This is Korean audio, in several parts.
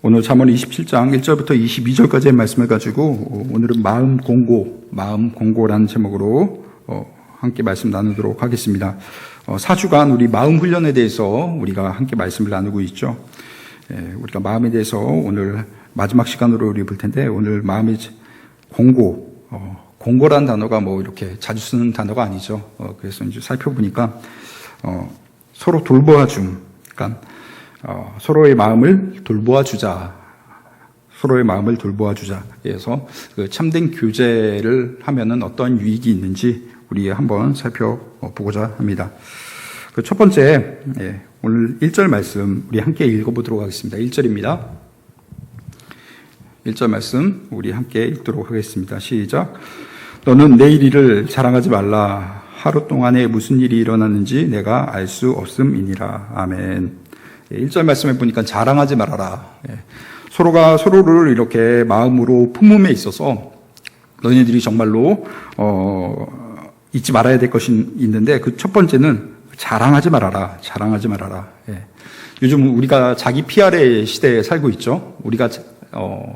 오늘 잠언 27장 1절부터 22절까지의 말씀을 가지고 오늘은 마음 공고라는 제목으로 함께 말씀 나누도록 하겠습니다. 4주간 우리 마음 훈련에 대해서 우리가 함께 말씀을 나누고 있죠. 우리가 마음에 대해서 오늘 마지막 시간으로 우리 볼 텐데, 오늘 마음의 공고라는 단어가 뭐 이렇게 자주 쓰는 단어가 아니죠. 그래서 이제 살펴보니까 서로 돌보아줌, 그러니까 서로의 마음을 돌보아주자. 그래서 그 참된 교제를 하면은 어떤 유익이 있는지 우리 한번 살펴보고자 합니다. 그 첫 번째, 오늘 1절 말씀 우리 함께 읽어보도록 하겠습니다. 1절입니다. 1절 말씀 우리 함께 읽도록 하겠습니다. 시작. 너는 내일 일을 자랑하지 말라. 하루 동안에 무슨 일이 일어났는지 내가 알 수 없음이니라. 아멘. 1절 말씀에 보니까 자랑하지 말아라. 서로가 서로를 이렇게 마음으로 품음에 있어서 너희들이 정말로 잊지 말아야 될 것이 있는데, 그 첫 번째는 자랑하지 말아라. 요즘 우리가 자기 PR의 시대에 살고 있죠. 우리가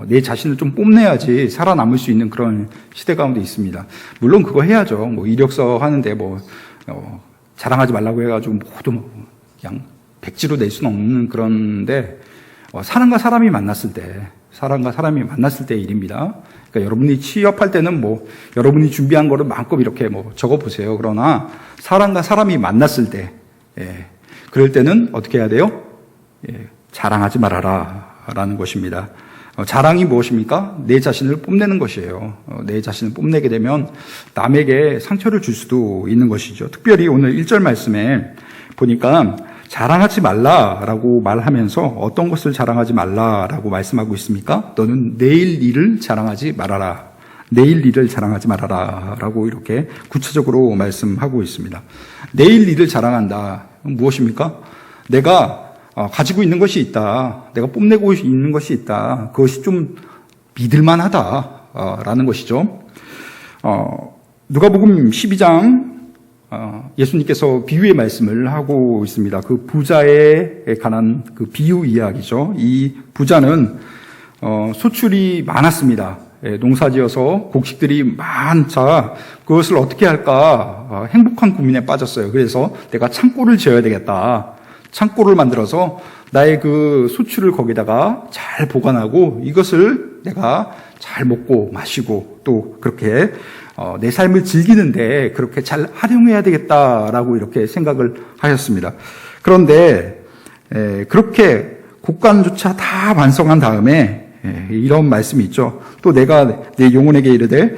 내 자신을 좀 뽐내야지 살아남을 수 있는 그런 시대 가운데 있습니다. 물론 그거 해야죠. 뭐 이력서 하는데 자랑하지 말라고 해가지고 모두 그냥 백지로 낼 수는 없는 그런데, 사람과 사람이 만났을 때의 일입니다. 그러니까 여러분이 취업할 때는 여러분이 준비한 거를 마음껏 이렇게 적어보세요. 그러나 사람과 사람이 만났을 때, 그럴 때는 어떻게 해야 돼요? 자랑하지 말아라 라는 것입니다. 자랑이 무엇입니까? 내 자신을 뽐내는 것이에요. 내 자신을 뽐내게 되면 남에게 상처를 줄 수도 있는 것이죠. 특별히 오늘 1절 말씀에 보니까 자랑하지 말라라고 말하면서 어떤 것을 자랑하지 말라라고 말씀하고 있습니까? 너는 내일 일을 자랑하지 말아라. 라고 이렇게 구체적으로 말씀하고 있습니다. 내일 일을 자랑한다. 무엇입니까? 내가 가지고 있는 것이 있다. 내가 뽐내고 있는 것이 있다. 그것이 좀 믿을만하다라는 것이죠. 누가복음 12장 예수님께서 비유의 말씀을 하고 있습니다. 그 부자에 관한 그 비유 이야기죠. 이 부자는 소출이 많았습니다. 농사지어서 곡식들이 많자 그것을 어떻게 할까 행복한 고민에 빠졌어요. 그래서 내가 창고를 지어야 되겠다. 창고를 만들어서 나의 그 소출을 거기다가 잘 보관하고 이것을 내가 잘 먹고 마시고 또 그렇게 내 삶을 즐기는데 그렇게 잘 활용해야 되겠다라고 이렇게 생각을 하셨습니다. 그런데 그렇게 곡간조차 다 완성한 다음에 이런 말씀이 있죠. 또 내가 내 영혼에게 이르되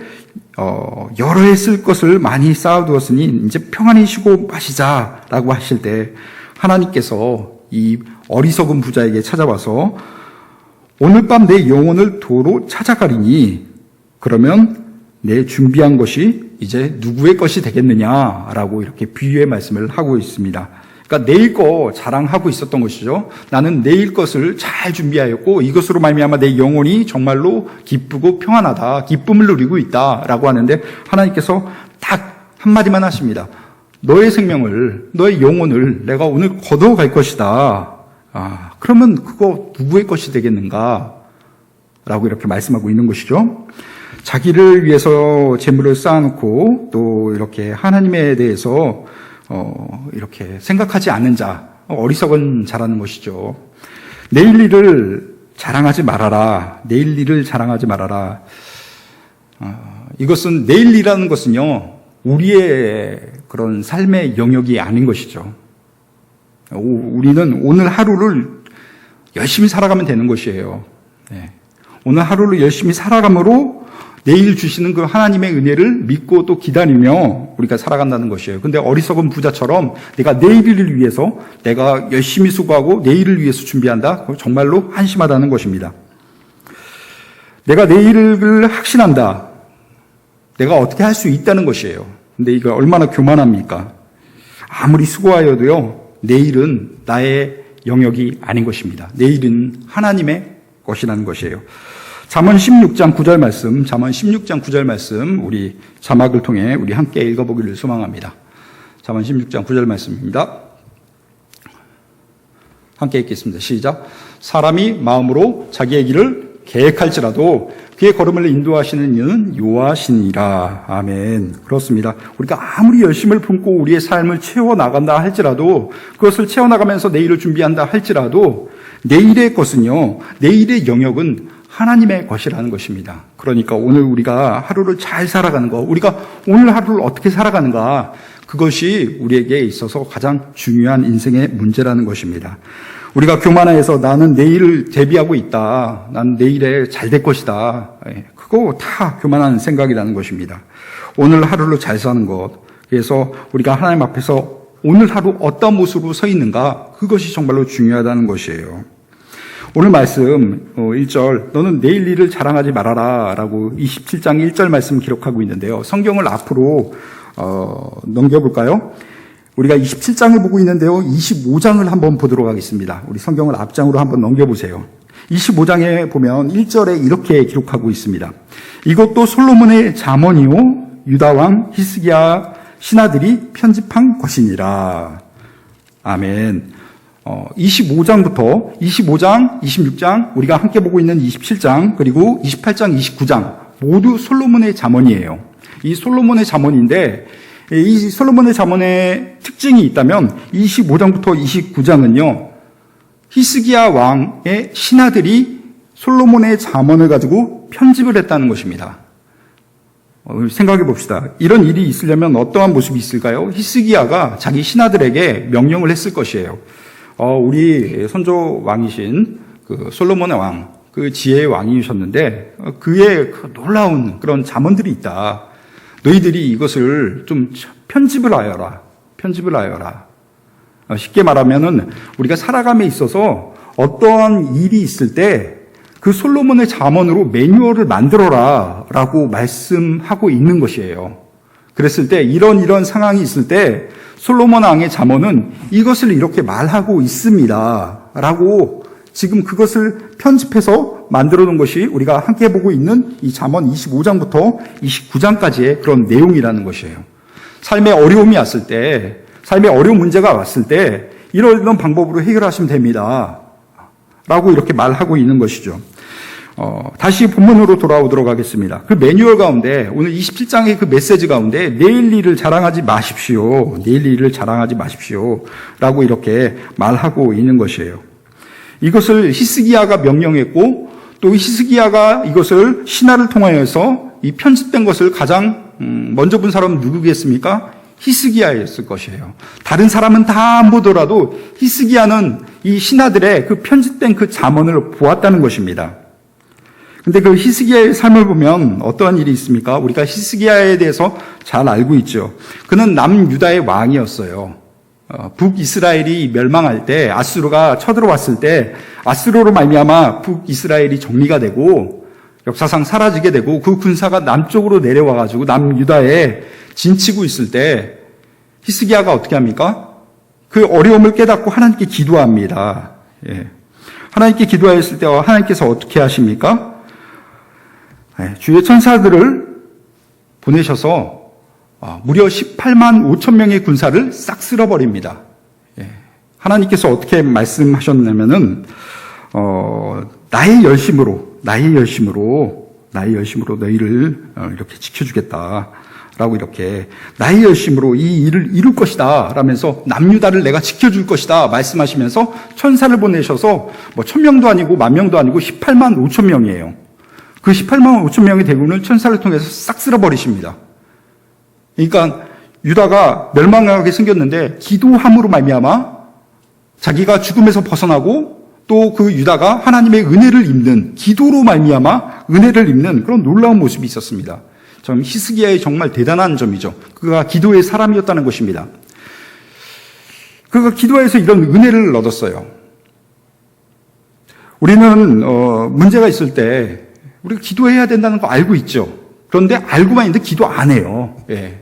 여러 해 쓸 것을 많이 쌓아두었으니 이제 평안히 쉬고 마시자라고 하실 때, 하나님께서 이 어리석은 부자에게 찾아와서 오늘 밤 내 영혼을 도로 찾아가리니 그러면 내 준비한 것이 이제 누구의 것이 되겠느냐라고 이렇게 비유의 말씀을 하고 있습니다. 그러니까 내일 거 자랑하고 있었던 것이죠. 나는 내일 것을 잘 준비하였고 이것으로 말미암아 내 영혼이 정말로 기쁘고 평안하다, 기쁨을 누리고 있다라고 하는데, 하나님께서 딱 한마디만 하십니다. 너의 생명을, 너의 영혼을 내가 오늘 거둬갈 것이다. 그러면 그거 누구의 것이 되겠는가? 라고 이렇게 말씀하고 있는 것이죠. 자기를 위해서 재물을 쌓아놓고 또 이렇게 하나님에 대해서 이렇게 생각하지 않는 자, 어리석은 자라는 것이죠. 내일 일을 자랑하지 말아라. 이것은 내일 일이라는 것은요, 우리의 그런 삶의 영역이 아닌 것이죠. 우리는 오늘 하루를 열심히 살아가면 되는 것이에요. 오늘 하루를 열심히 살아감으로 내일 주시는 그 하나님의 은혜를 믿고 또 기다리며 우리가 살아간다는 것이에요. 근데 어리석은 부자처럼 내가 내일을 위해서 내가 열심히 수고하고 내일을 위해서 준비한다? 그건 정말로 한심하다는 것입니다. 내가 내일을 확신한다. 내가 어떻게 할 수 있다는 것이에요. 근데 이거 얼마나 교만합니까? 아무리 수고하여도요, 내일은 나의 영역이 아닌 것입니다. 내일은 하나님의 것이라는 것이에요. 잠언 16장 9절 말씀 우리 자막을 통해 우리 함께 읽어보기를 소망합니다. 잠언 16장 9절 말씀입니다. 함께 읽겠습니다. 시작. 사람이 마음으로 자기의 길을 계획할지라도 그의 걸음을 인도하시는 이는 여호와시니라. 아멘. 그렇습니다. 우리가 아무리 열심을 품고 우리의 삶을 채워나간다 할지라도, 그것을 채워나가면서 내일을 준비한다 할지라도 내일의 것은요, 내일의 영역은 하나님의 것이라는 것입니다. 그러니까 오늘 우리가 하루를 잘 살아가는 것, 우리가 오늘 하루를 어떻게 살아가는가, 그것이 우리에게 있어서 가장 중요한 인생의 문제라는 것입니다. 우리가 교만해서 나는 내일을 대비하고 있다, 나는 내일에 잘 될 것이다, 그거 다 교만한 생각이라는 것입니다. 오늘 하루를 잘 사는 것, 그래서 우리가 하나님 앞에서 오늘 하루 어떤 모습으로 서 있는가, 그것이 정말로 중요하다는 것이에요. 오늘 말씀 1절, 너는 내일 일을 자랑하지 말아라 라고 27장 1절 말씀 기록하고 있는데요. 성경을 앞으로 넘겨볼까요? 우리가 27장을 보고 있는데요. 25장을 한번 보도록 하겠습니다. 우리 성경을 앞장으로 한번 넘겨보세요. 25장에 보면 1절에 이렇게 기록하고 있습니다. 이것도 솔로몬의 잠언이요 유다왕 히스기야 신하들이 편집한 것이니라. 아멘. 25장부터 25장, 26장, 우리가 함께 보고 있는 27장, 그리고 28장, 29장 모두 솔로몬의 잠언이에요. 이 솔로몬의 잠언인데, 이 솔로몬의 잠언의 특징이 있다면 25장부터 29장은요. 히스기야 왕의 신하들이 솔로몬의 잠언을 가지고 편집을 했다는 것입니다. 생각해 봅시다. 이런 일이 있으려면 어떠한 모습이 있을까요? 히스기야가 자기 신하들에게 명령을 했을 것이에요. 우리 선조 왕이신 그 솔로몬의 왕, 그 지혜의 왕이셨는데 그의 그 놀라운 그런 잠언들이 있다. 너희들이 이것을 좀 편집을 하여라. 쉽게 말하면은 우리가 살아감에 있어서 어떠한 일이 있을 때 그 솔로몬의 잠언으로 매뉴얼을 만들어라 라고 말씀하고 있는 것이에요. 그랬을 때 이런 상황이 있을 때 솔로몬 왕의 잠언은 이것을 이렇게 말하고 있습니다 라고 지금 그것을 편집해서 만들어 놓은 것이 우리가 함께 보고 있는 이 잠언 25장부터 29장까지의 그런 내용이라는 것이에요. 삶에 어려움이 왔을 때, 삶에 어려운 문제가 왔을 때 이런 방법으로 해결하시면 됩니다 라고 이렇게 말하고 있는 것이죠. 다시 본문으로 돌아오도록 하겠습니다. 그 매뉴얼 가운데 오늘 27장의 그 메시지 가운데 내일 일을 자랑하지 마십시오. 라고 이렇게 말하고 있는 것이에요. 이것을 히스기야가 명령했고 또 히스기야가 이것을 신하를 통하여서 이 편집된 것을 가장 먼저 본 사람은 누구겠습니까? 히스기야였을 것이에요. 다른 사람은 다 안 보더라도 히스기야는 이 신하들의 그 편집된 그 잠언을 보았다는 것입니다. 근데 그 히스기야의 삶을 보면 어떠한 일이 있습니까? 우리가 히스기야에 대해서 잘 알고 있죠. 그는 남유다의 왕이었어요. 북이스라엘이 멸망할 때, 아수르가 쳐들어왔을 때 아수르로 말미암아 북이스라엘이 정리가 되고 역사상 사라지게 되고 그 군사가 남쪽으로 내려와가지고 남유다에 진치고 있을 때 히스기야가 어떻게 합니까? 그 어려움을 깨닫고 하나님께 기도합니다. 하나님께 기도하였을 때 하나님께서 어떻게 하십니까? 주의 천사들을 보내셔서 무려 18만 5천 명의 군사를 싹 쓸어버립니다. 하나님께서 어떻게 말씀하셨냐면은 나의 열심으로 너희를 이렇게 지켜주겠다라고 이렇게 나의 열심으로 이 일을 이룰 것이다 라면서 남유다를 내가 지켜줄 것이다 말씀하시면서 천사를 보내셔서 뭐 1,000명도 아니고 10,000명도 아니고 18만 5천 명이에요. 그 18만 5천 명의 대군을 천사를 통해서 싹 쓸어버리십니다. 그러니까 유다가 멸망하게 생겼는데 기도함으로 말미암아 자기가 죽음에서 벗어나고 또 그 유다가 하나님의 은혜를 입는 기도로 말미암아 은혜를 입는 그런 놀라운 모습이 있었습니다. 참 히스기야의 정말 대단한 점이죠. 그가 기도의 사람이었다는 것입니다. 그가 기도해서 이런 은혜를 얻었어요. 우리는 문제가 있을 때 우리가 기도해야 된다는 거 알고 있죠. 그런데 알고만 있는데 기도 안 해요.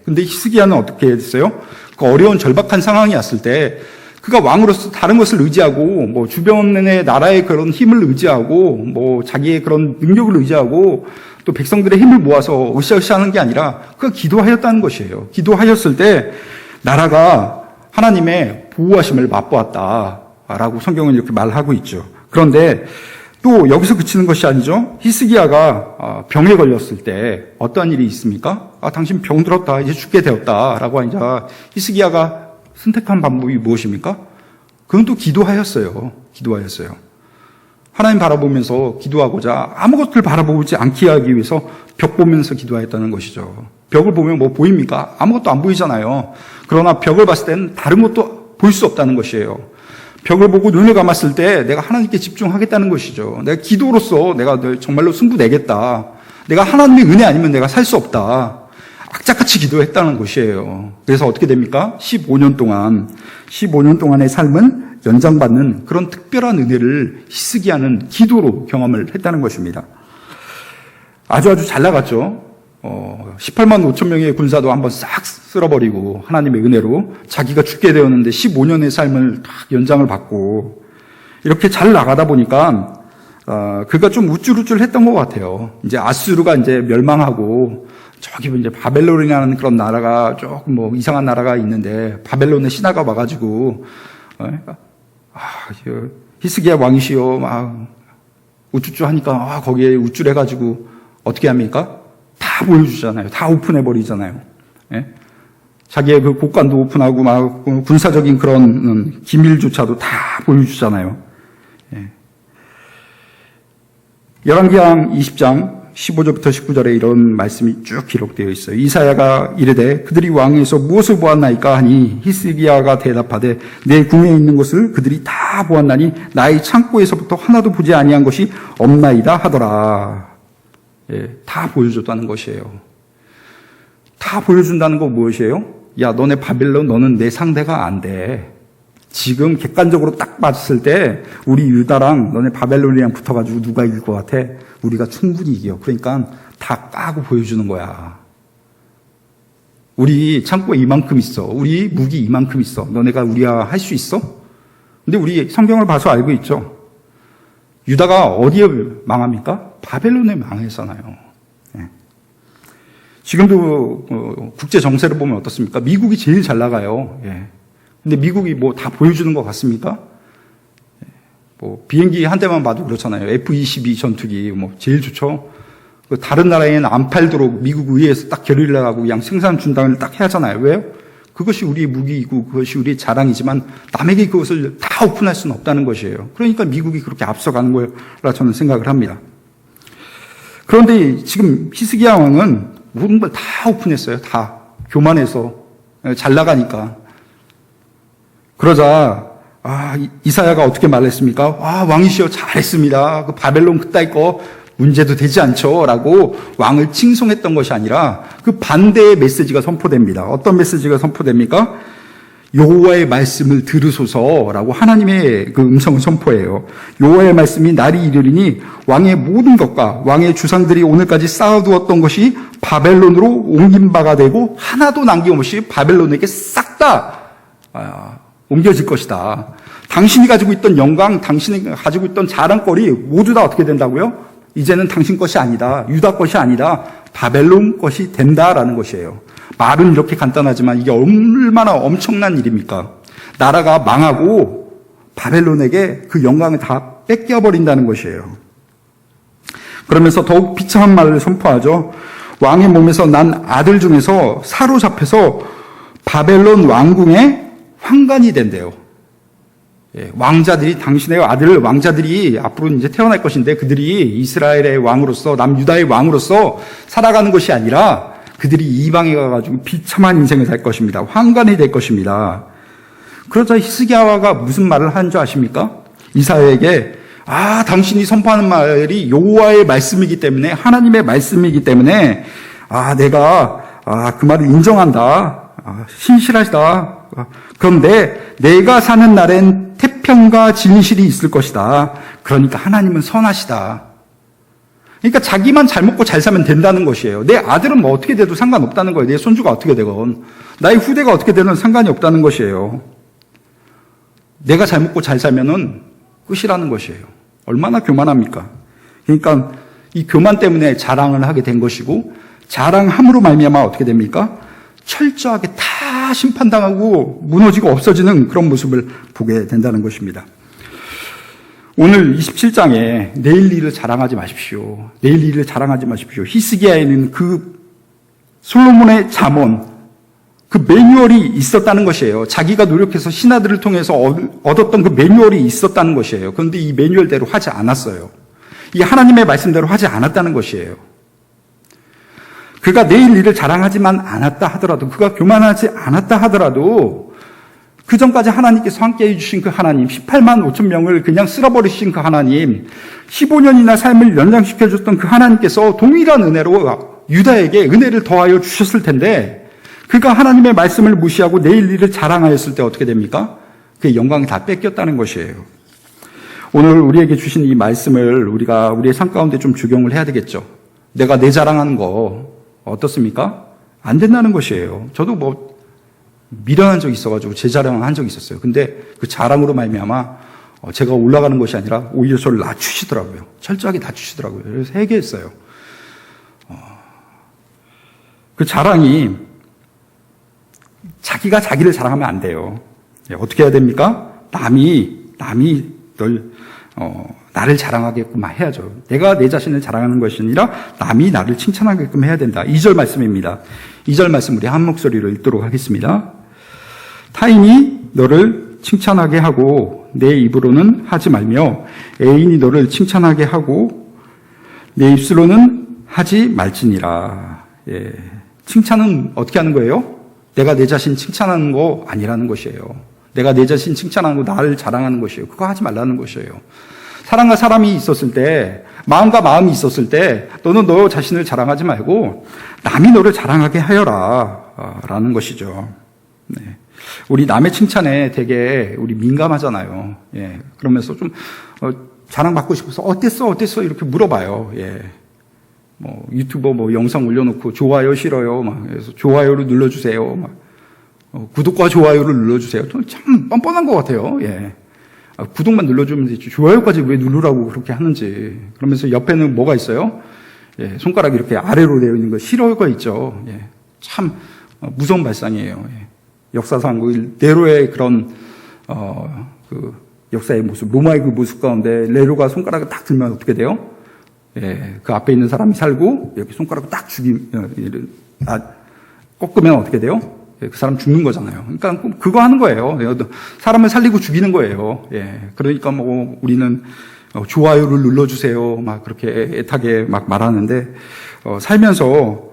근데 히스기야는 어떻게 했어요? 그 어려운 절박한 상황이 왔을 때 그가 왕으로서 다른 것을 의지하고 뭐 주변의 나라의 그런 힘을 의지하고 뭐 자기의 그런 능력을 의지하고 또 백성들의 힘을 모아서 으쌰으쌰 하는 게 아니라 그가 기도하였다는 것이에요. 기도하였을 때 나라가 하나님의 보호하심을 맛보았다 라고 성경은 이렇게 말하고 있죠. 그런데 또 여기서 그치는 것이 아니죠. 히스기야가 병에 걸렸을 때 어떠한 일이 있습니까? 당신 병 들었다. 이제 죽게 되었다. 라고 하니까 히스기야가 선택한 방법이 무엇입니까? 그건 또 기도하였어요. 하나님 바라보면서 기도하고자 아무것을 바라보지 않게 하기 위해서 벽 보면서 기도하였다는 것이죠. 벽을 보면 뭐 보입니까? 아무것도 안 보이잖아요. 그러나 벽을 봤을 때는 다른 것도 볼 수 없다는 것이에요. 벽을 보고 눈을 감았을 때 내가 하나님께 집중하겠다는 것이죠. 내가 기도로서 내가 정말로 승부 내겠다. 내가 하나님의 은혜 아니면 내가 살 수 없다. 악착같이 기도했다는 것이에요. 그래서 어떻게 됩니까? 15년 동안의 삶은 연장받는 그런 특별한 은혜를 히스기야는 기도로 경험을 했다는 것입니다. 아주 잘 나갔죠. 18만 5천 명의 군사도 한번 싹 쓸어버리고 하나님의 은혜로 자기가 죽게 되었는데 15년의 삶을 딱 연장을 받고 이렇게 잘 나가다 보니까 그가 좀 우쭐우쭐했던 것 같아요. 이제 아수르가 이제 멸망하고 저기 이제 바벨론이라는 그런 나라가 조금 뭐 이상한 나라가 있는데 바벨론의 신하가 와가지고 히스기야 왕이시여 막 우쭈쭈 하니까 거기에 우쭐해가지고 어떻게 합니까? 다 보여주잖아요. 다 오픈해버리잖아요. 예? 자기의 그 곳간도 오픈하고 막 군사적인 그런 기밀조차도 다 보여주잖아요. 예. 열왕기상 20장 15절부터 19절에 이런 말씀이 쭉 기록되어 있어요. 이사야가 이르되 그들이 왕에서 무엇을 보았나이까 하니 히스기야가 대답하되 내 궁에 있는 것을 그들이 다 보았나니 나의 창고에서부터 하나도 보지 아니한 것이 없나이다 하더라. 예, 다 보여줬다는 것이에요. 다 보여준다는 거 무엇이에요? 야, 너네 바벨론 너는 내 상대가 안 돼. 지금 객관적으로 딱 봤을 때 우리 유다랑 너네 바벨론이랑 붙어가지고 누가 이길 것 같아? 우리가 충분히 이겨. 그러니까 다 까고 보여주는 거야. 우리 창고에 이만큼 있어. 우리 무기 이만큼 있어. 너네가 우리와 할 수 있어? 근데 우리 성경을 봐서 알고 있죠. 유다가 어디에 망합니까? 바벨론에 망했잖아요. 예. 지금도 국제 정세를 보면 어떻습니까? 미국이 제일 잘 나가요. 예. 근데 미국이 뭐 다 보여주는 것 같습니까? 뭐 비행기 한 대만 봐도 그렇잖아요. F-22 전투기 뭐 제일 좋죠. 다른 나라에는 안 팔도록 미국 의회에서 딱 게릴라하고 그냥 생산 중단을 딱 해야잖아요. 왜요? 그것이 우리의 무기이고 그것이 우리의 자랑이지만 남에게 그것을 다 오픈할 수는 없다는 것이에요. 그러니까 미국이 그렇게 앞서가는 거라 저는 생각을 합니다. 그런데 지금 히스기야 왕은 모든 걸 다 오픈했어요. 다 교만해서 잘 나가니까. 그러자 이사야가 어떻게 말했습니까? 왕이시여 잘했습니다. 그 바벨론 그따위 거 문제도 되지 않죠. 라고 왕을 칭송했던 것이 아니라 그 반대의 메시지가 선포됩니다. 어떤 메시지가 선포됩니까? 여호와의 말씀을 들으소서라고 하나님의 그 음성을 선포해요. 여호와의 말씀이 날이 이르리니 왕의 모든 것과 왕의 주상들이 오늘까지 쌓아두었던 것이 바벨론으로 옮긴 바가 되고 하나도 남김없이 바벨론에게 싹 다 옮겨질 것이다. 당신이 가지고 있던 영광, 당신이 가지고 있던 자랑거리 모두 다 어떻게 된다고요? 이제는 당신 것이 아니다. 유다 것이 아니다. 바벨론 것이 된다라는 것이에요. 말은 이렇게 간단하지만 이게 얼마나 엄청난 일입니까? 나라가 망하고 바벨론에게 그 영광을 다 뺏겨버린다는 것이에요. 그러면서 더욱 비참한 말을 선포하죠. 왕의 몸에서 난 아들 중에서 사로잡혀서 바벨론 왕궁의 환관이 된대요. 왕자들이 당신의 아들 왕자들이 앞으로 이제 태어날 것인데 그들이 이스라엘의 왕으로서 남유다의 왕으로서 살아가는 것이 아니라 그들이 이방에 가가지고 비참한 인생을 살 것입니다. 환관이 될 것입니다. 그러자 히스기야가 무슨 말을 한 줄 아십니까? 이사야에게 당신이 선포하는 말이 여호와의 말씀이기 때문에 하나님의 말씀이기 때문에 내가 그 말을 인정한다. 신실하시다. 그런데 내가 사는 날엔 태평과 진실이 있을 것이다. 그러니까 하나님은 선하시다. 그러니까 자기만 잘 먹고 잘 살면 된다는 것이에요. 내 아들은 뭐 어떻게 돼도 상관없다는 거예요. 내 손주가 어떻게 되건 나의 후대가 어떻게 되든 상관이 없다는 것이에요. 내가 잘 먹고 잘 살면은 끝이라는 것이에요. 얼마나 교만합니까? 그러니까 이 교만 때문에 자랑을 하게 된 것이고 자랑함으로 말미암아 어떻게 됩니까? 철저하게 다 심판당하고 무너지고 없어지는 그런 모습을 보게 된다는 것입니다. 오늘 27장에 내일 일을 자랑하지 마십시오. 내일 일을 자랑하지 마십시오. 히스기야에는 그 솔로몬의 잠언, 그 매뉴얼이 있었다는 것이에요. 자기가 노력해서 신하들을 통해서 얻었던 그 매뉴얼이 있었다는 것이에요. 그런데 이 매뉴얼대로 하지 않았어요. 이 하나님의 말씀대로 하지 않았다는 것이에요. 그가 내일 일을 자랑하지만 않았다 하더라도, 그가 교만하지 않았다 하더라도, 그 전까지 하나님께서 함께 해주신 그 하나님, 18만 5천 명을 그냥 쓸어버리신 그 하나님, 15년이나 삶을 연장시켜줬던 그 하나님께서 동일한 은혜로 유다에게 은혜를 더하여 주셨을 텐데, 그가 하나님의 말씀을 무시하고 내일 일을 자랑하였을 때 어떻게 됩니까? 그의 영광이 다 뺏겼다는 것이에요. 오늘 우리에게 주신 이 말씀을 우리가 우리의 삶 가운데 좀 적용을 해야 되겠죠. 내가 내 자랑하는 거 어떻습니까? 안 된다는 것이에요. 저도 미련한 적이 있어가지고 제 자랑을 한 적이 있었어요. 근데 그 자랑으로 말미암아 제가 올라가는 것이 아니라 오히려 저를 낮추시더라고요. 철저하게 낮추시더라고요. 그래서 회개했어요. 그 자랑이 자기가 자기를 자랑하면 안 돼요. 어떻게 해야 됩니까? 남이 나를 자랑하게끔 해야죠. 내가 내 자신을 자랑하는 것이 아니라 남이 나를 칭찬하게끔 해야 된다. 2절 말씀입니다. 2절 말씀 우리 한 목소리로 읽도록 하겠습니다. 타인이 너를 칭찬하게 하고 내 입으로는 하지 말며 애인이 너를 칭찬하게 하고 내 입술로는 하지 말지니라. 예. 칭찬은 어떻게 하는 거예요? 내가 내 자신 칭찬하는 거 아니라는 것이에요. 내가 내 자신 칭찬하는 거, 나를 자랑하는 것이에요. 그거 하지 말라는 것이에요. 사람과 사람이 있었을 때, 마음과 마음이 있었을 때, 너는 너 자신을 자랑하지 말고 남이 너를 자랑하게 하여라 라는 것이죠. 네. 우리 남의 칭찬에 되게 우리 민감하잖아요. 예. 그러면서 좀 자랑받고 싶어서 어땠어 이렇게 물어봐요. 예. 유튜버 영상 올려놓고 좋아요 싫어요 그래서 좋아요를 눌러주세요. 구독과 좋아요를 눌러주세요. 참 뻔뻔한 것 같아요. 예. 구독만 눌러주면 되지. 좋아요까지 왜 누르라고 그렇게 하는지. 그러면서 옆에는 뭐가 있어요? 예. 손가락이 이렇게 아래로 되어 있는 거 싫어요가 있죠. 예. 참 무서운 발상이에요. 예. 역사상 네로의 그런 그 역사의 모습, 로마의 그 모습 가운데 네로가 손가락을 딱 들면 어떻게 돼요? 예, 그 앞에 있는 사람이 살고 이렇게 손가락을 딱 꺾으면 어떻게 돼요? 예, 그 사람 죽는 거잖아요. 그러니까 그거 하는 거예요. 사람을 살리고 죽이는 거예요. 예, 그러니까 우리는 좋아요를 눌러주세요. 막 그렇게 애타게 막 말하는데 살면서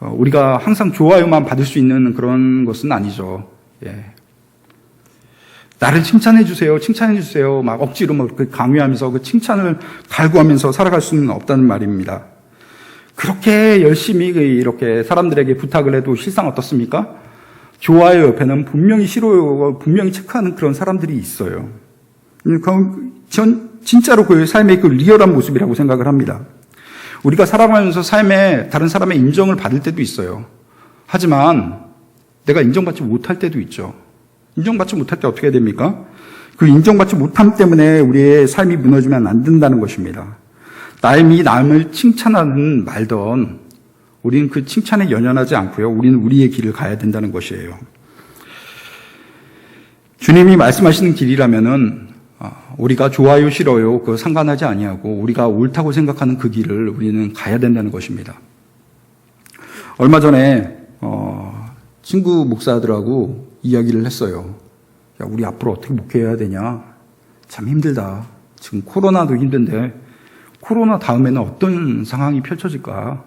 우리가 항상 좋아요만 받을 수 있는 그런 것은 아니죠. 예. 나를 칭찬해 주세요. 막 억지로 그렇게 강요하면서 그 칭찬을 갈구하면서 살아갈 수는 없다는 말입니다. 그렇게 열심히 이렇게 사람들에게 부탁을 해도 실상 어떻습니까? 좋아요 옆에는 분명히 싫어요, 분명히 체크하는 그런 사람들이 있어요. 전 진짜로 그 삶의 그 리얼한 모습이라고 생각을 합니다. 우리가 살아가면서 삶에 다른 사람의 인정을 받을 때도 있어요. 하지만 내가 인정받지 못할 때도 있죠. 인정받지 못할 때 어떻게 됩니까? 그 인정받지 못함 때문에 우리의 삶이 무너지면 안 된다는 것입니다. 남을 칭찬하는 말던 우리는 그 칭찬에 연연하지 않고요. 우리는 우리의 길을 가야 된다는 것이에요. 주님이 말씀하시는 길이라면은 우리가 좋아요 싫어요 그거 상관하지 아니하고 우리가 옳다고 생각하는 그 길을 우리는 가야 된다는 것입니다. 얼마 전에 친구 목사들하고 이야기를 했어요. 야, 우리 앞으로 어떻게 목회해야 되냐? 참 힘들다. 지금 코로나도 힘든데 코로나 다음에는 어떤 상황이 펼쳐질까?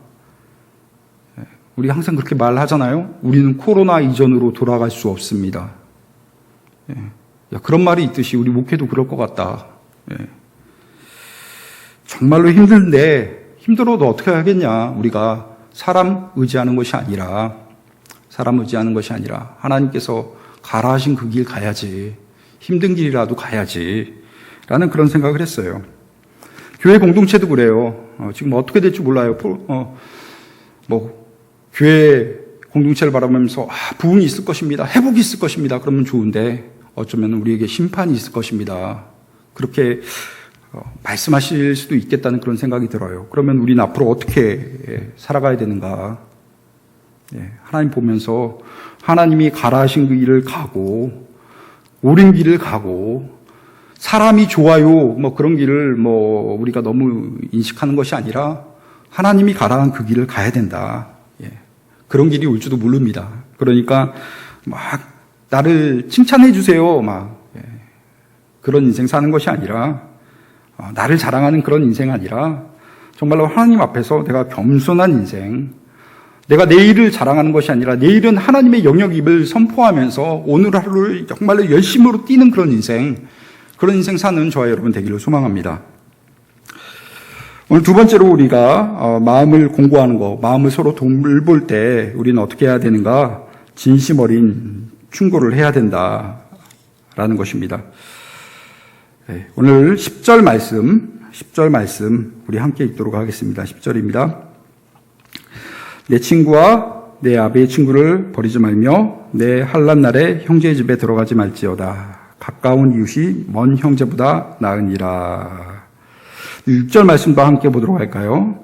우리 항상 그렇게 말하잖아요. 우리는 코로나 이전으로 돌아갈 수 없습니다. 야, 그런 말이 있듯이 우리 목회도 그럴 것 같다. 정말로 힘든데 힘들어도 어떻게 하겠냐? 우리가 사람 의지하는 것이 아니라 하나님께서 가라 하신 그 길 가야지. 힘든 길이라도 가야지. 라는 그런 생각을 했어요. 교회 공동체도 그래요. 지금 어떻게 될지 몰라요. 교회 공동체를 바라보면서 부흥이 있을 것입니다. 회복이 있을 것입니다. 그러면 좋은데 어쩌면 우리에게 심판이 있을 것입니다. 그렇게 말씀하실 수도 있겠다는 그런 생각이 들어요. 그러면 우리는 앞으로 어떻게 살아가야 되는가? 하나님 보면서 하나님이 가라 하신 그 길을 가고 옳은 길을 가고 사람이 좋아요, 뭐 그런 길을 뭐 우리가 너무 인식하는 것이 아니라 하나님이 가라한 그 길을 가야 된다. 예. 그런 길이 올 줄도 모릅니다. 그러니까 막 나를 칭찬해 주세요. 막 예. 그런 인생 사는 것이 아니라 나를 자랑하는 그런 인생 아니라 정말로 하나님 앞에서 내가 겸손한 인생, 내가 내일을 자랑하는 것이 아니라 내일은 하나님의 영역임을 선포하면서 오늘 하루를 정말로 열심으로 뛰는 그런 인생 사는 저와 여러분 되기를 소망합니다. 오늘 두 번째로 우리가 마음을 공고하는 것, 마음을 서로 돌볼 때 우리는 어떻게 해야 되는가? 진심 어린 충고를 해야 된다라는 것입니다. 오늘 10절 말씀 우리 함께 읽도록 하겠습니다. 10절입니다. 내 친구와 내 아비의 친구를 버리지 말며 내 환난 날에 형제의 집에 들어가지 말지어다. 가까운 이웃이 먼 형제보다 나으니라. 6절 말씀도 함께 보도록 할까요?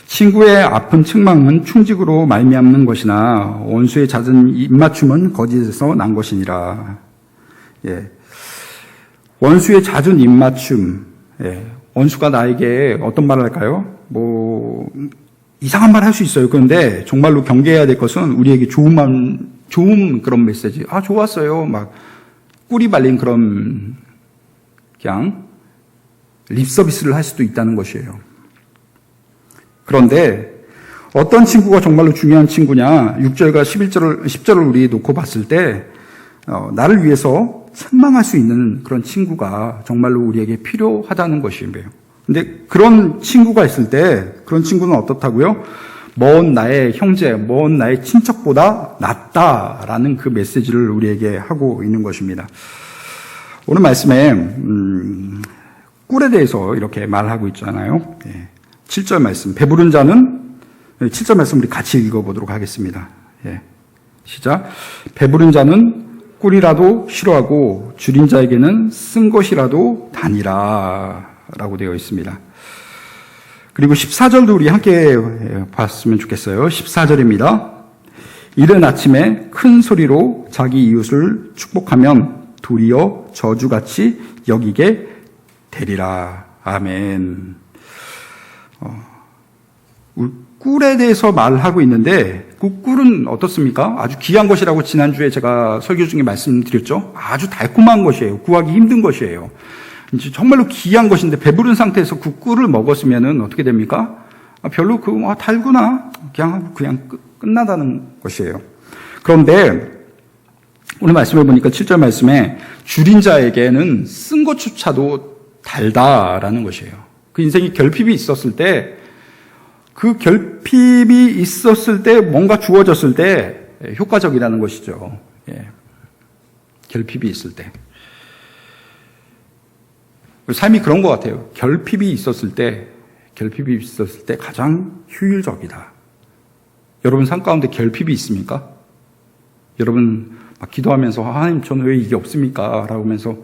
친구의 아픈 책망은 충직으로 말미암는 것이나 원수의 잦은 입맞춤은 거짓에서 난 것이니라. 예. 원수의 잦은 입맞춤. 예. 원수가 나에게 어떤 말을 할까요? 뭐 이상한 말 할 수 있어요. 그런데 정말로 경계해야 될 것은 우리에게 좋은 그런 메시지. 좋았어요. 막 꿀이 발린 그런 그냥 립 서비스를 할 수도 있다는 것이에요. 그런데 어떤 친구가 정말로 중요한 친구냐? 6절과 10절을 우리 놓고 봤을 때 나를 위해서 책망할 수 있는 그런 친구가 정말로 우리에게 필요하다는 것이에요. 근데 그런 친구가 있을 때 그런 친구는 어떻다고요? 먼 나의 형제, 먼 나의 친척보다 낫다라는 그 메시지를 우리에게 하고 있는 것입니다. 오늘 말씀에 꿀에 대해서 이렇게 말하고 있잖아요. 7절 말씀, 배부른 자는 7절 말씀 우리 같이 읽어보도록 하겠습니다. 시작. 배부른 자는 꿀이라도 싫어하고 줄인 자에게는 쓴 것이라도 다니라 라고 되어 있습니다. 그리고 14절도 우리 함께 봤으면 좋겠어요. 14절입니다. 이른 아침에 큰 소리로 자기 이웃을 축복하면 도리어 저주같이 여기게 되리라. 아멘. 꿀에 대해서 말하고 있는데 그 꿀은 어떻습니까? 아주 귀한 것이라고 지난주에 제가 설교 중에 말씀드렸죠. 아주 달콤한 것이에요. 구하기 힘든 것이에요. 정말로 귀한 것인데 배부른 상태에서 그 꿀을 먹었으면 어떻게 됩니까? 별로 달구나 그냥 끝나다는 것이에요. 그런데 오늘 말씀을 보니까 7절 말씀에 줄인 자에게는 쓴 것조차도 달다라는 것이에요. 그 인생이 결핍이 있었을 때 그 결핍이 있었을 때 뭔가 주어졌을 때 효과적이라는 것이죠. 결핍이 있을 때. 삶이 그런 것 같아요. 결핍이 있었을 때 가장 효율적이다. 여러분 삶 가운데 결핍이 있습니까? 여러분 막 기도하면서 하나님 저는 왜 이게 없습니까? 라고 하면서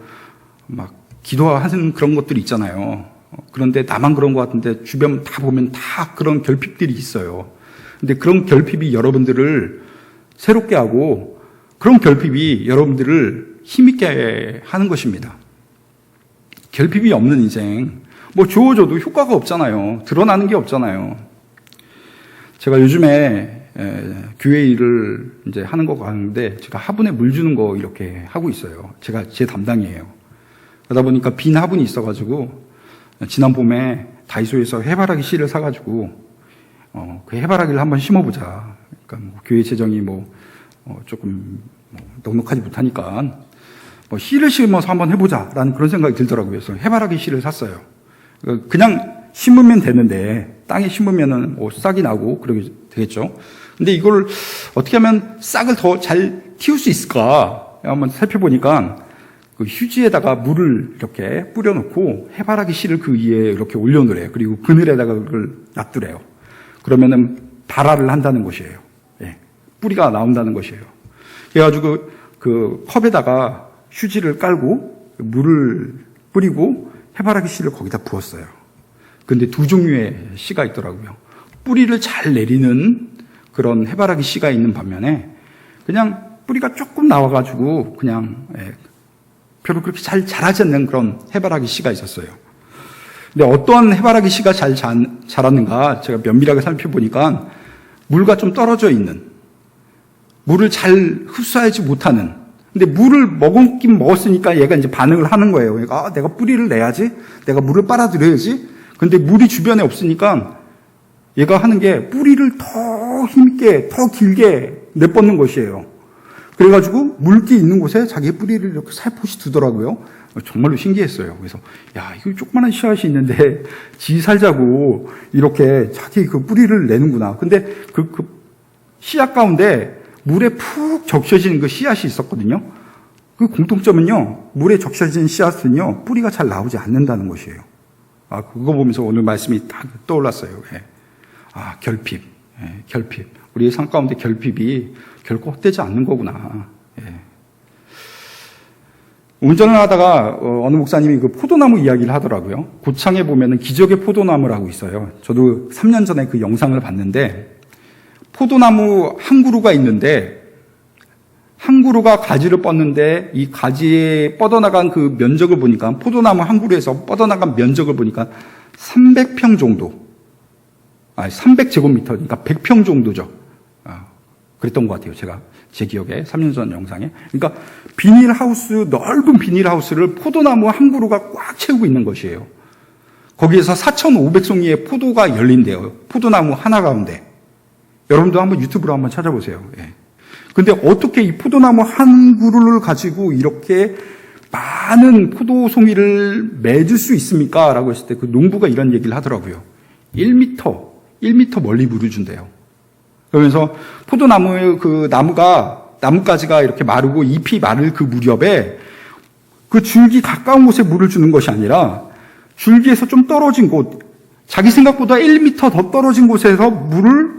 막 기도하는 그런 것들이 있잖아요. 그런데 나만 그런 것 같은데 주변 다 보면 다 그런 결핍들이 있어요. 근데 그런 결핍이 여러분들을 새롭게 하고 그런 결핍이 여러분들을 힘있게 하는 것입니다. 결핍이 없는 인생, 주어져도 효과가 없잖아요. 드러나는 게 없잖아요. 제가 요즘에 교회 일을 이제 하는 거 가는데 제가 화분에 물 주는 거 이렇게 하고 있어요. 제 담당이에요. 그러다 보니까 빈 화분이 있어가지고 지난 봄에 다이소에서 해바라기 씨를 사가지고 그 해바라기를 한번 심어보자. 그러니까 교회 재정이 조금 넉넉하지 못하니까 씨를 심어서 한번 해보자라는 그런 생각이 들더라고요. 그래서 해바라기 씨를 샀어요. 그냥 심으면 되는데 땅에 심으면은 싹이 나고 그러게 되겠죠. 근데 이걸 어떻게 하면 싹을 더 잘 틔울 수 있을까 한번 살펴보니까 그 휴지에다가 물을 이렇게 뿌려놓고 해바라기 씨를 그 위에 이렇게 올려놓으래요. 그리고 그늘에다가 그걸 놔두래요. 그러면은 발화를 한다는 것이에요. 뿌리가 나온다는 것이에요. 그래가지고 그 컵에다가 휴지를 깔고 물을 뿌리고 해바라기 씨를 거기다 부었어요. 근데 두 종류의 씨가 있더라고요. 뿌리를 잘 내리는 그런 해바라기 씨가 있는 반면에 그냥 뿌리가 조금 나와가지고 그냥 별로 그렇게 잘 자라지 않는 그런 해바라기 씨가 있었어요. 근데 어떤 해바라기 씨가 잘 자랐는가 제가 면밀하게 살펴보니까 물과 좀 떨어져 있는, 물을 잘 흡수하지 못하는, 근데 물을 먹긴 먹었으니까 얘가 이제 반응을 하는 거예요. 그러니까 내가 뿌리를 내야지, 내가 물을 빨아들여야지. 근데 물이 주변에 없으니까 얘가 하는 게 뿌리를 더 힘있게, 더 길게 내뻗는 것이에요. 그래가지고 물기 있는 곳에 자기의 뿌리를 이렇게 살포시 두더라고요. 정말로 신기했어요. 그래서 야, 이거 조그마한 씨앗이 있는데 지 살자고 이렇게 자기 그 뿌리를 내는구나. 근데 그 씨앗 가운데 물에 푹 적셔진 그 씨앗이 있었거든요. 그 공통점은요, 물에 적셔진 씨앗은요, 뿌리가 잘 나오지 않는다는 것이에요. 아, 그거 보면서 오늘 말씀이 딱 떠올랐어요. 예. 아, 결핍. 예, 결핍. 우리의 삶 가운데 결핍이 결코 헛되지 않는 거구나. 예. 운전을 하다가 어느 목사님이 그 포도나무 이야기를 하더라고요. 고창에 보면은 기적의 포도나무라고 있어요. 저도 3년 전에 그 영상을 봤는데 포도나무 한 그루가 있는데 한 그루가 가지를 뻗는데 이 가지에 뻗어나간 그 면적을 보니까 포도나무 한 그루에서 뻗어나간 면적을 보니까 300평 정도, 300제곱미터, 그러니까 100평 정도죠. 그랬던 것 같아요. 제가 제 기억에 3년 전 영상에. 그러니까 비닐하우스, 넓은 비닐하우스를 포도나무 한 그루가 꽉 채우고 있는 것이에요. 거기에서 4,500송이의 포도가 열린대요. 포도나무 하나 가운데. 여러분도 한번 유튜브로 한번 찾아보세요. 예. 근데 어떻게 이 포도나무 한 그루를 가지고 이렇게 많은 포도송이를 맺을 수 있습니까? 라고 했을 때 그 농부가 이런 얘기를 하더라고요. 1m 멀리 물을 준대요. 그러면서 포도나무의 그 나뭇가지가 이렇게 마르고 잎이 마를 그 무렵에 그 줄기 가까운 곳에 물을 주는 것이 아니라 줄기에서 좀 떨어진 곳, 자기 생각보다 1m 더 떨어진 곳에서 물을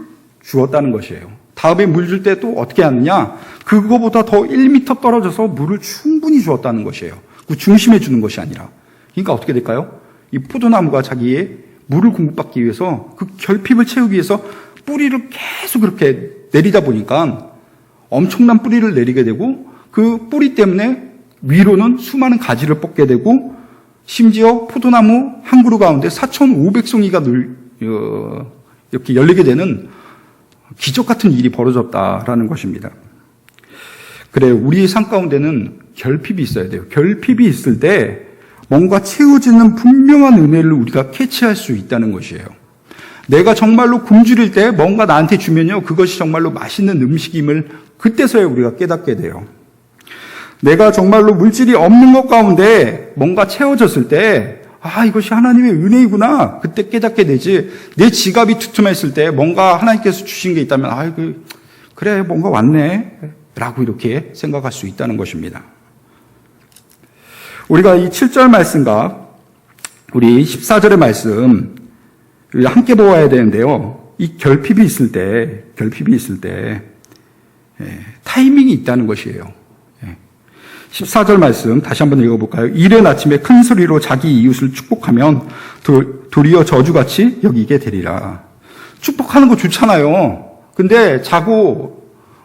주었다는 것이에요. 다음에 물 줄 때 또 어떻게 하느냐? 그거보다 더 1m 떨어져서 물을 충분히 주었다는 것이에요. 그 중심에 주는 것이 아니라. 그러니까 어떻게 될까요? 이 포도나무가 자기의 물을 공급받기 위해서 그 결핍을 채우기 위해서 뿌리를 계속 그렇게 내리다 보니까 엄청난 뿌리를 내리게 되고 그 뿌리 때문에 위로는 수많은 가지를 뻗게 되고 심지어 포도나무 한 그루 가운데 4,500송이가 이렇게 열리게 되는 기적 같은 일이 벌어졌다라는 것입니다. 그래요. 우리의 삶 가운데는 결핍이 있어야 돼요. 결핍이 있을 때 뭔가 채워지는 분명한 은혜를 우리가 캐치할 수 있다는 것이에요. 내가 정말로 굶주릴 때 뭔가 나한테 주면요, 그것이 정말로 맛있는 음식임을 그때서야 우리가 깨닫게 돼요. 내가 정말로 물질이 없는 것 가운데 뭔가 채워졌을 때, 아, 이것이 하나님의 은혜이구나. 그때 깨닫게 되지. 내 지갑이 두툼했을 때 뭔가 하나님께서 주신 게 있다면, 아, 그래, 뭔가 왔네. 라고 이렇게 생각할 수 있다는 것입니다. 우리가 이 7절 말씀과 우리 14절의 말씀, 함께 보아야 되는데요. 이 결핍이 있을 때, 타이밍이 있다는 것이에요. 14절 말씀 다시 한번 읽어볼까요? 이른 아침에 큰 소리로 자기 이웃을 축복하면 도리어 저주같이 여기게 되리라. 축복하는 거 좋잖아요. 근데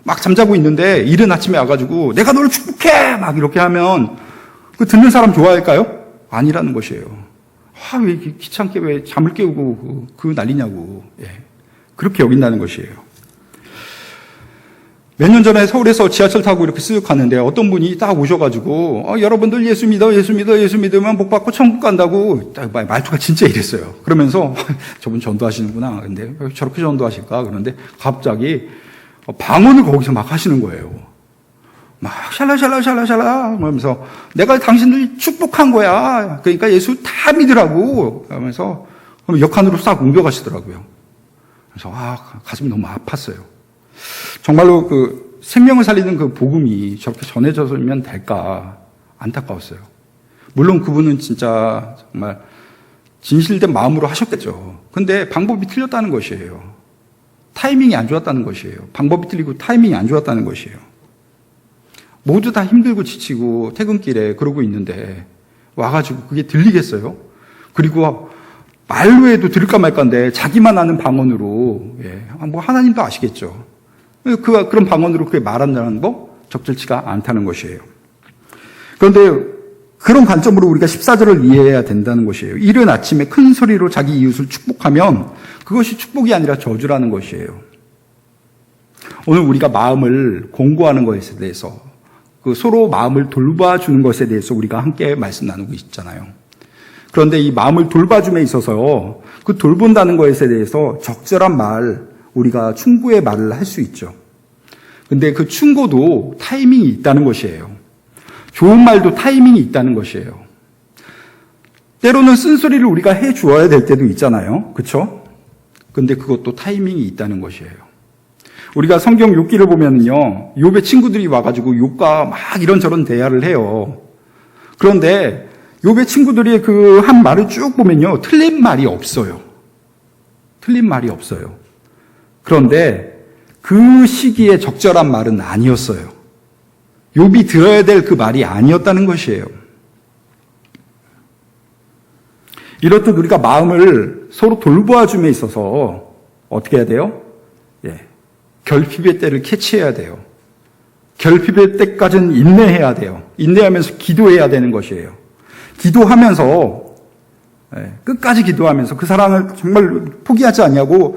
막 잠자고 있는데 이른 아침에 와가지고 내가 너를 축복해! 막 이렇게 하면 그 듣는 사람 좋아할까요? 아니라는 것이에요. 아, 왜 이렇게 귀찮게 왜 잠을 깨우고 그 난리냐고. 예. 그렇게 여긴다는 것이에요. 몇 년 전에 서울에서 지하철 타고 이렇게 쓱 갔는데 어떤 분이 딱 오셔가지고 여러분들 예수 믿으면 복 받고 천국 간다고 딱 말투가 진짜 이랬어요. 그러면서 저분 전도하시는구나. 근데 저렇게 전도하실까? 그런데 갑자기 방언을 거기서 막 하시는 거예요. 막 샬라샬라 하면서 내가 당신들 축복한 거야. 그러니까 예수 다 믿으라고 하면서 역한으로 싹 옮겨가시더라고요. 그래서 가슴이 너무 아팠어요. 정말로 그 생명을 살리는 그 복음이 저렇게 전해졌으면 될까 안타까웠어요. 물론 그분은 진짜 정말 진실된 마음으로 하셨겠죠. 근데 방법이 틀렸다는 것이에요. 타이밍이 안 좋았다는 것이에요. 방법이 틀리고 타이밍이 안 좋았다는 것이에요. 모두 다 힘들고 지치고 퇴근길에 그러고 있는데 와가지고 그게 들리겠어요? 그리고 말로 해도 들을까 말까인데 자기만 아는 방언으로, 뭐 하나님도 아시겠죠. 그런 방언으로 그게 말한다는 거 적절치가 않다는 것이에요. 그런데 그런 관점으로 우리가 14절을 이해해야 된다는 것이에요. 이른 아침에 큰 소리로 자기 이웃을 축복하면 그것이 축복이 아니라 저주라는 것이에요. 오늘 우리가 마음을 공고하는 것에 대해서, 그 서로 마음을 돌봐주는 것에 대해서 우리가 함께 말씀 나누고 있잖아요. 그런데 이 마음을 돌봐줌에 있어서 그 돌본다는 것에 대해서 적절한 말, 우리가 충고의 말을 할 수 있죠. 근데 그 충고도 타이밍이 있다는 것이에요. 좋은 말도 타이밍이 있다는 것이에요. 때로는 쓴소리를 우리가 해 주어야 될 때도 있잖아요. 그렇죠? 근데 그것도 타이밍이 있다는 것이에요. 우리가 성경 욥기를 보면은요, 욥의 친구들이 와가지고 욥과 막 이런저런 대화를 해요. 그런데 욥의 친구들이 그 한 말을 쭉 보면요, 틀린 말이 없어요. 틀린 말이 없어요. 그런데 그 시기에 적절한 말은 아니었어요. 욥이 들어야 될 그 말이 아니었다는 것이에요. 이렇듯 우리가 마음을 서로 돌보아줌에 있어서 어떻게 해야 돼요? 결핍의 때를 캐치해야 돼요. 결핍의 때까지는 인내해야 돼요. 인내하면서 기도해야 되는 것이에요. 기도하면서 끝까지 기도하면서 그 사람을 정말 포기하지 않냐고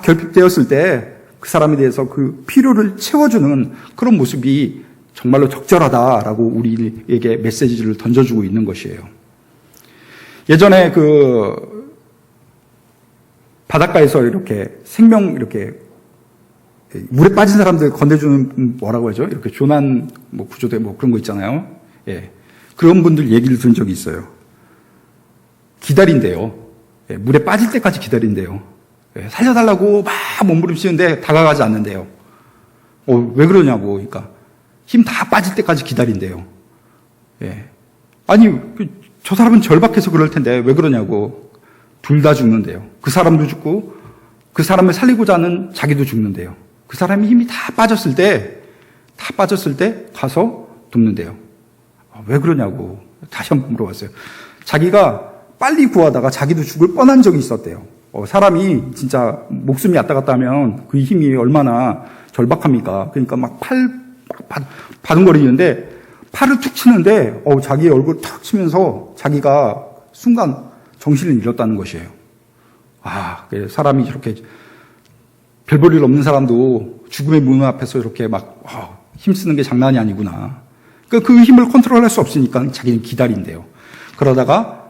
결핍되었을 때 그 사람에 대해서 그 필요를 채워주는 그런 모습이 정말로 적절하다라고 우리에게 메시지를 던져주고 있는 것이에요. 예전에 그 바닷가에서 이렇게 생명 이렇게 물에 빠진 사람들 건네주는 뭐라고 하죠? 이렇게 조난 구조대 그런 거 있잖아요. 그런 분들 얘기를 들은 적이 있어요. 기다린대요. 물에 빠질 때까지 기다린대요. 살려달라고 막 몸부림치는데 다가가지 않는데요. 왜 그러냐고. 그러니까 힘 다 빠질 때까지 기다린대요. 아니, 저 사람은 절박해서 그럴 텐데 왜 그러냐고. 둘 다 죽는데요. 그 사람도 죽고 그 사람을 살리고자 하는 자기도 죽는데요. 그 사람이 힘이 다 빠졌을 때 가서 돕는데요. 왜 그러냐고 다시 한번 물어봤어요. 자기가 빨리 구하다가 자기도 죽을 뻔한 적이 있었대요. 사람이 진짜 목숨이 왔다 갔다 하면 그 힘이 얼마나 절박합니까? 그러니까 막 바둥거리는데 팔을 툭 치는데 자기의 얼굴 탁 치면서 자기가 순간 정신을 잃었다는 것이에요. 사람이 저렇게 별 볼 일 없는 사람도 죽음의 문 앞에서 이렇게 막 힘쓰는 게 장난이 아니구나. 그 힘을 컨트롤할 수 없으니까 자기는 기다린대요. 그러다가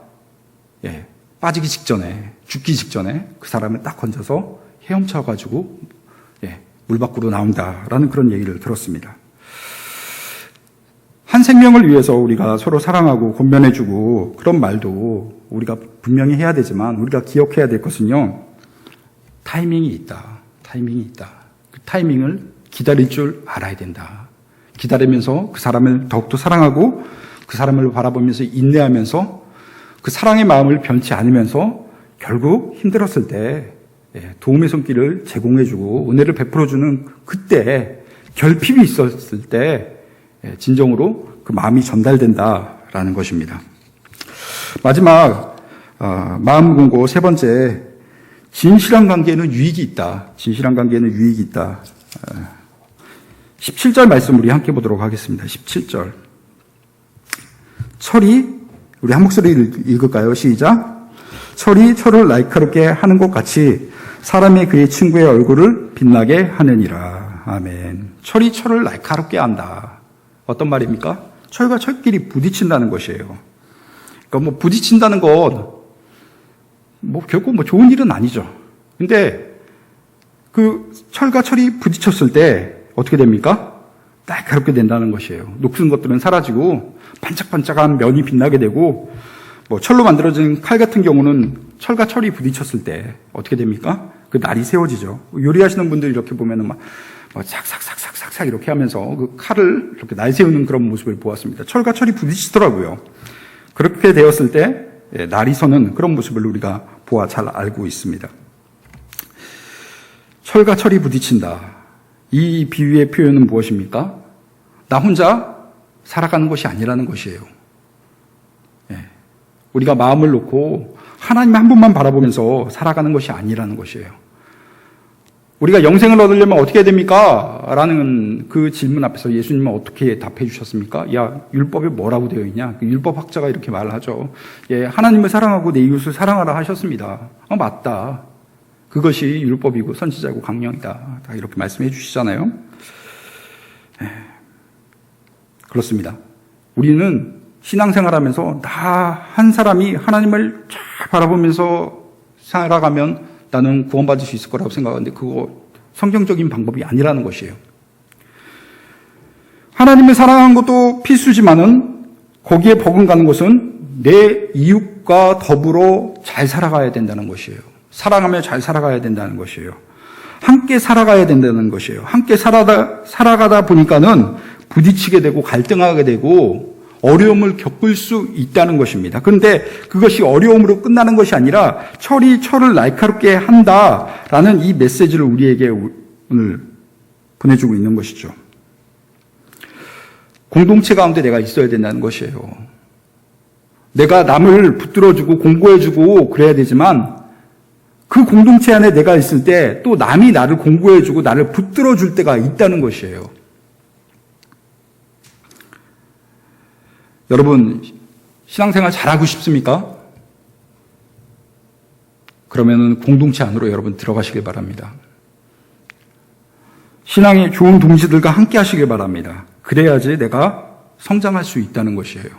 빠지기 직전에, 죽기 직전에 그 사람을 딱 건져서 헤엄쳐가지고 물 밖으로 나온다라는 그런 얘기를 들었습니다. 한 생명을 위해서 우리가 서로 사랑하고 권면해주고 그런 말도 우리가 분명히 해야 되지만 우리가 기억해야 될 것은요, 타이밍이 있다. 그 타이밍을 기다릴 줄 알아야 된다. 기다리면서 그 사람을 더욱더 사랑하고 그 사람을 바라보면서 인내하면서 그 사랑의 마음을 변치 않으면서 결국 힘들었을 때 도움의 손길을 제공해주고 은혜를 베풀어주는 그때 결핍이 있었을 때 진정으로 그 마음이 전달된다라는 것입니다. 마지막 마음 공고 세 번째, 진실한 관계에는 유익이 있다. 17절 말씀 우리 함께 보도록 하겠습니다. 17절. 철이, 우리 한 목소리 읽을까요? 시작. 철이 철을 날카롭게 하는 것 같이 사람이 그의 친구의 얼굴을 빛나게 하느니라. 아멘. 철이 철을 날카롭게 한다. 어떤 말입니까? 철과 철끼리 부딪힌다는 것이에요. 그러니까 부딪힌다는 건 결코 좋은 일은 아니죠. 근데 그 철과 철이 부딪혔을 때 어떻게 됩니까? 날카롭게 된다는 것이에요. 녹슨 것들은 사라지고 반짝반짝한 면이 빛나게 되고, 철로 만들어진 칼 같은 경우는 철과 철이 부딪혔을 때 어떻게 됩니까? 그 날이 세워지죠. 요리하시는 분들 이렇게 보면은 삭삭삭삭삭 이렇게 하면서 그 칼을 이렇게 날 세우는 그런 모습을 보았습니다. 철과 철이 부딪히더라고요. 그렇게 되었을 때 날이 서는 그런 모습을 우리가 보아 잘 알고 있습니다. 철과 철이 부딪힌다. 이 비유의 표현은 무엇입니까? 나 혼자 살아가는 것이 아니라는 것이에요. 우리가 마음을 놓고 하나님 한 분만 바라보면서 살아가는 것이 아니라는 것이에요. 우리가 영생을 얻으려면 어떻게 해야 됩니까? 라는 그 질문 앞에서 예수님은 어떻게 답해 주셨습니까? 야, 율법에 뭐라고 되어 있냐? 그 율법학자가 이렇게 말을 하죠. 예, 하나님을 사랑하고 내 이웃을 사랑하라 하셨습니다. 맞다. 그것이 율법이고 선지자고 강령이다. 다 이렇게 말씀해 주시잖아요. 그렇습니다. 우리는 신앙생활하면서 나 한 사람이 하나님을 잘 바라보면서 살아가면 나는 구원받을 수 있을 거라고 생각하는데 그거 성경적인 방법이 아니라는 것이에요. 하나님을 사랑하는 것도 필수지만은 거기에 버금가는 것은 내 이웃과 더불어 잘 살아가야 된다는 것이에요. 사랑하며 잘 살아가야 된다는 것이에요. 함께 살아가야 된다는 것이에요. 함께 살아가다 보니까는 부딪히게 되고 갈등하게 되고 어려움을 겪을 수 있다는 것입니다. 그런데 그것이 어려움으로 끝나는 것이 아니라 철이 철을 날카롭게 한다라는 이 메시지를 우리에게 오늘 보내주고 있는 것이죠. 공동체 가운데 내가 있어야 된다는 것이에요. 내가 남을 붙들어주고 공고해주고 그래야 되지만 그 공동체 안에 내가 있을 때 또 남이 나를 공고해주고 나를 붙들어줄 때가 있다는 것이에요. 여러분, 신앙생활 잘하고 싶습니까? 그러면은 공동체 안으로 여러분 들어가시길 바랍니다. 신앙의 좋은 동지들과 함께 하시길 바랍니다. 그래야지 내가 성장할 수 있다는 것이에요.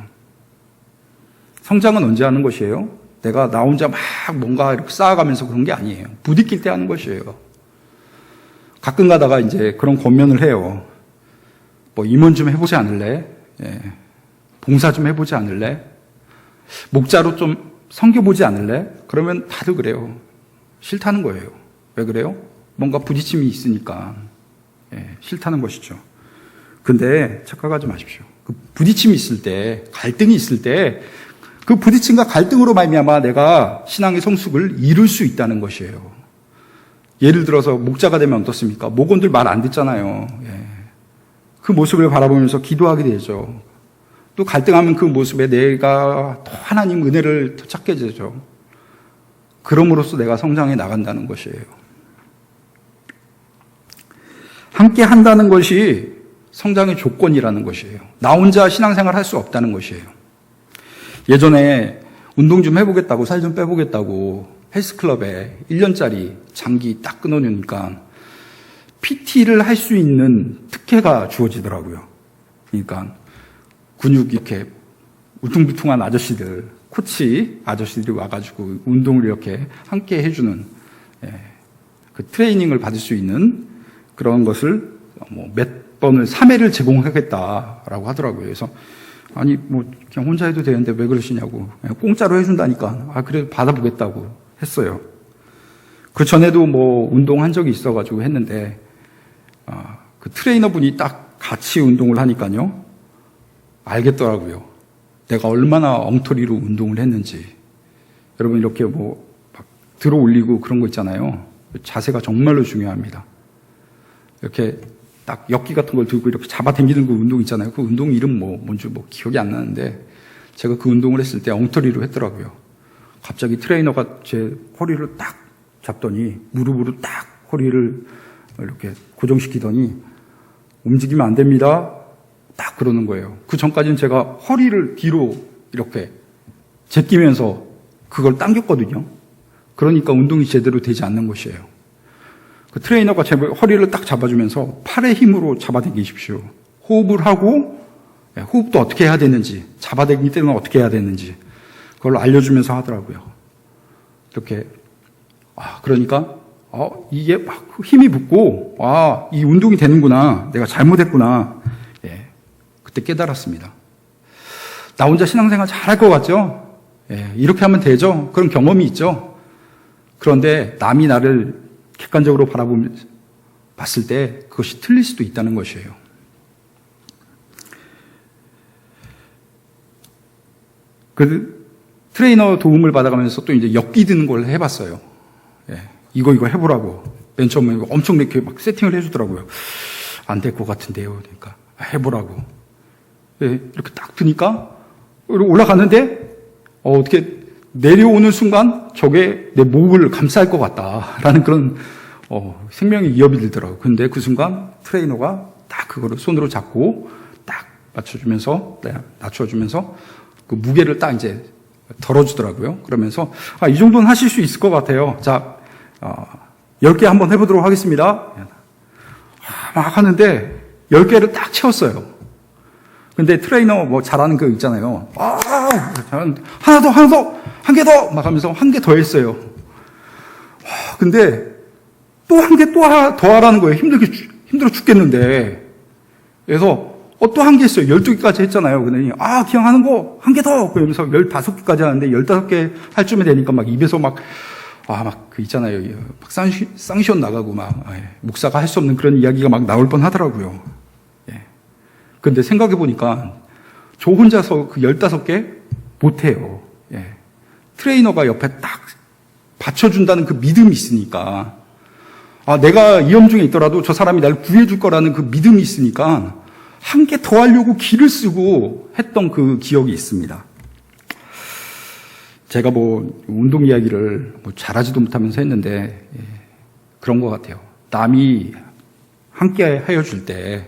성장은 언제 하는 것이에요? 내가 나 혼자 막 뭔가 이렇게 쌓아가면서 그런 게 아니에요. 부딪힐 때 하는 것이에요. 가끔 가다가 이제 그런 권면을 해요. 뭐 임원 좀 해보지 않을래? 예. 봉사 좀 해보지 않을래? 목자로 좀 섬겨보지 않을래? 그러면 다들 그래요. 싫다는 거예요. 왜 그래요? 뭔가 부딪힘이 있으니까. 예, 싫다는 것이죠. 근데 착각하지 마십시오. 그 부딪힘이 있을 때, 갈등이 있을 때, 그 부딪힘과 갈등으로 말미암아 내가 신앙의 성숙을 이룰 수 있다는 것이에요. 예를 들어서 목자가 되면 어떻습니까? 목원들 말 안 듣잖아요. 예. 그 모습을 바라보면서 기도하게 되죠. 또 갈등하면 그 모습에 내가 더 하나님 은혜를 더 찾게 되죠. 그럼으로써 내가 성장해 나간다는 것이에요. 함께 한다는 것이 성장의 조건이라는 것이에요. 나 혼자 신앙생활 할 수 없다는 것이에요. 예전에 운동 좀 해보겠다고 살 좀 빼보겠다고 헬스클럽에 1년짜리 장기 딱 끊어놓으니까 PT를 할 수 있는 특혜가 주어지더라고요. 그러니까 근육 이렇게 우퉁부퉁한 아저씨들, 코치 아저씨들이 와가지고 운동을 이렇게 함께 해주는 그 트레이닝을 받을 수 있는 그런 것을 몇 번을 3회를 제공하겠다라고 하더라고요. 그래서 아니 뭐 그냥 혼자 해도 되는데 왜 그러시냐고 그냥 공짜로 해준다니까 그래 받아보겠다고 했어요. 그 전에도 뭐 운동한 적이 있어가지고 했는데 그 트레이너분이 딱 같이 운동을 하니까요. 알겠더라고요. 내가 얼마나 엉터리로 운동을 했는지. 여러분 이렇게 뭐 막 들어 올리고 그런 거 있잖아요. 자세가 정말로 중요합니다. 이렇게 딱 역기 같은 걸 들고 이렇게 잡아당기는 그 운동 있잖아요. 그 운동 이름 뭔지 기억이 안 나는데 제가 그 운동을 했을 때 엉터리로 했더라고요. 갑자기 트레이너가 제 허리를 딱 잡더니 무릎으로 딱 허리를 이렇게 고정시키더니 움직이면 안 됩니다. 딱 그러는 거예요. 그 전까지는 제가 허리를 뒤로 이렇게 제끼면서 그걸 당겼거든요. 그러니까 운동이 제대로 되지 않는 것이에요. 그 트레이너가 제 허리를 딱 잡아주면서 팔의 힘으로 잡아당기십시오. 호흡을 하고 호흡도 어떻게 해야 되는지, 잡아당길 때는 어떻게 해야 되는지 그걸 알려주면서 하더라고요. 이렇게 그러니까 이게 막 힘이 붙고 이 운동이 되는구나. 내가 잘못했구나. 그때 깨달았습니다. 나 혼자 신앙생활 잘할 것 같죠? 이렇게 하면 되죠? 그런 경험이 있죠? 그런데 남이 나를 객관적으로 봤을 때 그것이 틀릴 수도 있다는 것이에요. 그 트레이너 도움을 받아가면서 또 이제 엮기 드는 걸 해봤어요. 이거 해보라고. 맨 처음에 엄청 이렇게 막 세팅을 해주더라고요. 안 될 것 같은데요. 그러니까 해보라고. 이렇게 딱 드니까 올라가는데 어떻게 내려오는 순간 저게 내 목을 감쌀 것 같다라는 그런 생명의 위협이 되더라고요. 근데 그 순간 트레이너가 딱 그거를 손으로 잡고 딱 맞춰주면서, 낮춰주면서 그 무게를 딱 이제 덜어주더라고요. 그러면서, 이 정도는 하실 수 있을 것 같아요. 자, 10개 한번 해보도록 하겠습니다. 막 하는데 10개를 딱 채웠어요. 근데 트레이너 뭐 잘하는 거 있잖아요. 하나 더, 한 개 더! 막 하면서 한 개 더 했어요. 근데 또 한 개 더 하라는 거예요. 힘들어 죽겠는데. 그래서 또 한 개 했어요. 12개까지 했잖아요. 그러더니, 기왕하는 거 한 개 더! 그러면서 15개까지 하는데 15개 할 쯤에 되니까 막 입에서 그 있잖아요. 막 쌍시온 나가고 목사가 할 수 없는 그런 이야기가 막 나올 뻔 하더라고요. 예. 근데 생각해보니까 저 혼자서 그 15개 못해요. 예. 트레이너가 옆에 딱 받쳐준다는 그 믿음이 있으니까, 내가 위험 중에 있더라도 저 사람이 날 구해줄 거라는 그 믿음이 있으니까 한 개 더 하려고 기를 쓰고 했던 그 기억이 있습니다. 제가 운동 이야기를 잘하지도 못하면서 했는데, 그런 것 같아요. 남이 함께 하여 줄 때,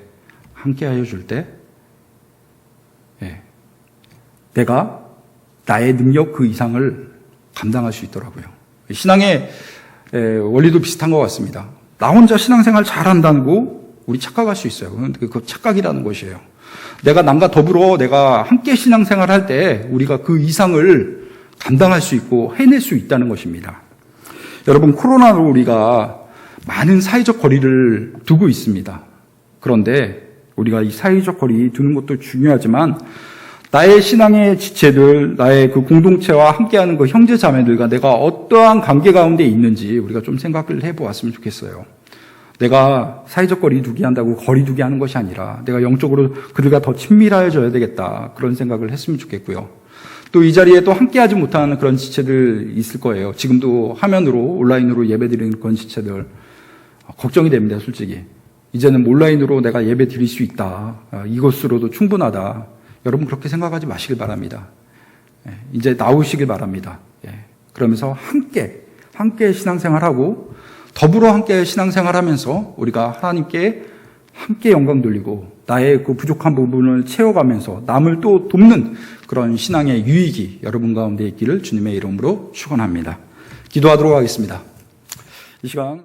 내가 나의 능력 그 이상을 감당할 수 있더라고요. 신앙의 원리도 비슷한 것 같습니다. 나 혼자 신앙생활 잘한다고 우리 착각할 수 있어요. 그 착각이라는 것이에요. 내가 남과 더불어 내가 함께 신앙생활 할 때 우리가 그 이상을 감당할 수 있고 해낼 수 있다는 것입니다. 여러분, 코로나로 우리가 많은 사회적 거리를 두고 있습니다. 그런데 우리가 이 사회적 거리 두는 것도 중요하지만 나의 신앙의 지체들, 나의 그 공동체와 함께하는 그 형제 자매들과 내가 어떠한 관계 가운데 있는지 우리가 좀 생각을 해보았으면 좋겠어요. 내가 사회적 거리 두기 한다고 거리 두기 하는 것이 아니라 내가 영적으로 그들과 더 친밀해져야 되겠다, 그런 생각을 했으면 좋겠고요. 또 이 자리에 또 함께하지 못하는 그런 지체들 있을 거예요. 지금도 화면으로 온라인으로 예배드리는 그런 지체들 걱정이 됩니다. 솔직히 이제는 온라인으로 내가 예배 드릴 수 있다, 이것으로도 충분하다, 여러분 그렇게 생각하지 마시길 바랍니다. 이제 나오시길 바랍니다. 그러면서 함께 신앙생활하고 더불어 함께 신앙생활하면서 우리가 하나님께 함께 영광 돌리고 나의 그 부족한 부분을 채워가면서 남을 또 돕는 그런 신앙의 유익이 여러분 가운데 있기를 주님의 이름으로 축원합니다. 기도하도록 하겠습니다. 이 시간